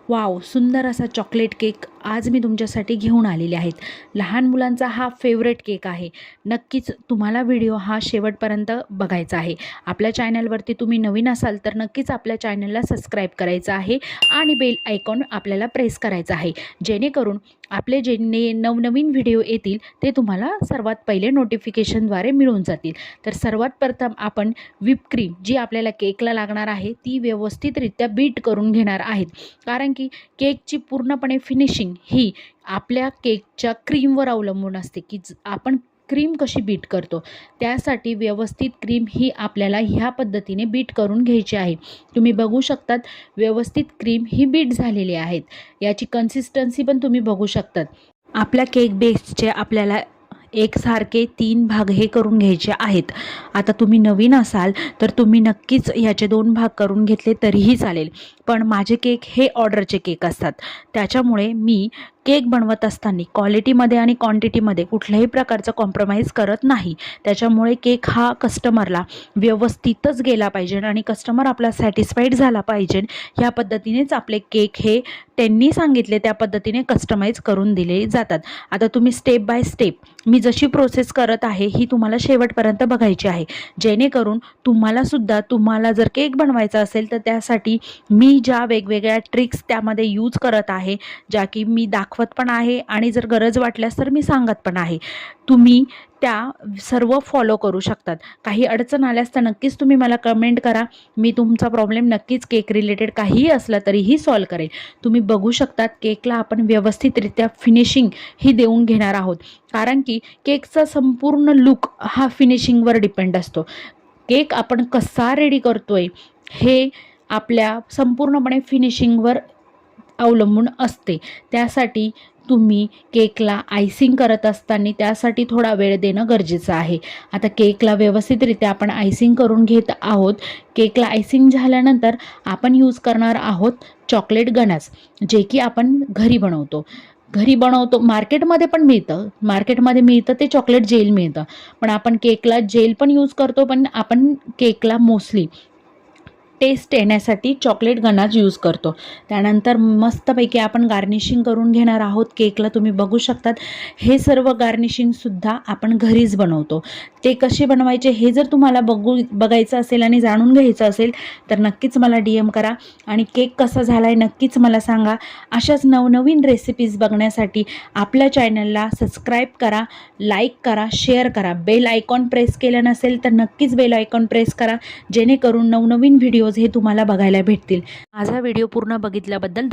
Wow, सुंदर असा chocolate cake आज मी तुमच्यासाठी घेऊन आलेले आहेत. लहान मुलांचा हा फेवरेट केक आहे. नक्कीच तुम्हाला व्हिडिओ हा शेवटपर्यंत बघायचा आहे. आपल्या चॅनलवरती तुम्ही नवीन असाल तर नक्कीच आपल्या चॅनलला सबस्क्राईब करायचं आहे आणि बेल आयकॉन आपल्याला प्रेस करायचा आहे, जेणेकरून आपले जे नवनवीन व्हिडिओ येतील ते तुम्हाला सर्वात पहिले नोटिफिकेशनद्वारे मिळून जातील. तर सर्वात प्रथम आपण व्हिप क्रीम जी आपल्याला केकला लागणार आहे ती व्यवस्थितरित्या बीट करून घेणार आहेत, कारण की केकची पूर्णपणे फिनिशिंग ही आपल्या केकच्या क्रीमवर अवलंबून असते की आपण क्रीम कशी बीट करतो. त्यासाठी व्यवस्थित क्रीम ही आपल्याला ह्या पद्धतीने बीट करून घ्यायची आहे. तुम्ही बघू शकतात व्यवस्थित क्रीम ही बीट झालेली आहेत. याची कन्सिस्टन्सी पण तुम्ही बघू शकतात. आपल्या केक बेसचे आपल्याला एकसारखे 3 भाग हे करून घ्यायचे आहेत. आता तुम्ही नवीन असाल तर तुम्ही नक्कीच याचे 2 भाग करून घेतले तरीही चालेल, पण माझे केक हे ऑर्डरचे केक असतात. त्याच्यामुळे मी केक बनवत असताना क्वालिटीमध्ये आणि क्वांटिटीमध्ये कुठल्याही प्रकारचं कॉम्प्रोमाइज करत नाही. त्याच्यामुळे केक हा कस्टमरला व्यवस्थितच गेला पाहिजे आणि कस्टमर आपला सॅटिस्फाईड झाला पाहिजे. ह्या पद्धतीनेच आपले केक हे त्यांनी सांगितले त्या पद्धतीने कस्टमाइज करून दिले जातात. आता तुम्ही स्टेप बाय स्टेप मी जशी प्रोसेस करत आहे ही तुम्हाला शेवटपर्यंत बघायची आहे, जेणेकरून तुम्हाला जर केक बनवायचा असेल तर त्यासाठी मी ज्या वेगवेगळ्या ट्रिक्स त्यामध्ये यूज करत आहे, ज्या की मी दाखवत पण आहे आणि जर गरज वाटल्यास तर मी सांगत पण आहे, तुम्ही त्या सर्व फॉलो करू शकतात. काही अडचण आल्यास तर नक्कीच तुम्ही मला कमेंट करा. मी तुमचा प्रॉब्लेम नक्कीच केक रिलेटेड काहीही असला तरीही सॉल्व करेल. तुम्ही बघू शकतात केकला आपण व्यवस्थितरित्या फिनिशिंग ही देऊन घेणार आहोत, कारण की केकचा संपूर्ण लुक हा फिनिशिंगवर डिपेंड असतो. केक आपण कसा रेडी करतोय हे आपल्या संपूर्णपणे फिनिशिंगवर अवलंबून असते. त्यासाठी तुम्ही केकला आयसिंग करत असताना त्यासाठी थोडा वेळ देणं गरजेचं आहे. आता केकला व्यवस्थितरित्या आपण आयसिंग करून घेत आहोत. केकला आयसिंग झाल्यानंतर आपण यूज करणार आहोत चॉकलेट गनाश, जे की आपण घरी बनवतो. मार्केटमध्ये मिळतं ते चॉकलेट जेल मिळतं, पण आपण केकला जेल पण यूज करतो, पण आपण केकला मोस्टली टेस्ट येण्यासाठी चॉकलेट गनाश यूज करतो. त्यानंतर मस्तपैकी आपण गार्निशिंग करून घेणार आहोत केकला. तुम्ही बघू शकतात हे सर्व गार्निशिंगसुद्धा आपण घरीच बनवतो. ते कसे बनवायचे हे जर तुम्हाला बघायचं असेल आणि जाणून घ्यायचं असेल तर नक्कीच मला DM करा आणि केक कसा झाला आहे नक्कीच मला सांगा. अशाच नवनवीन रेसिपीज बघण्यासाठी आपल्या चॅनलला सबस्क्राईब करा, लाईक करा, शेअर करा. बेल आयकॉन प्रेस केलं नसेल तर नक्कीच बेल आयकॉन प्रेस करा, जेणेकरून नवनवीन व्हिडिओज हे तुम्हाला बघायला भेटतील. माझा व्हिडिओ पूर्ण बघितल्याबद्दल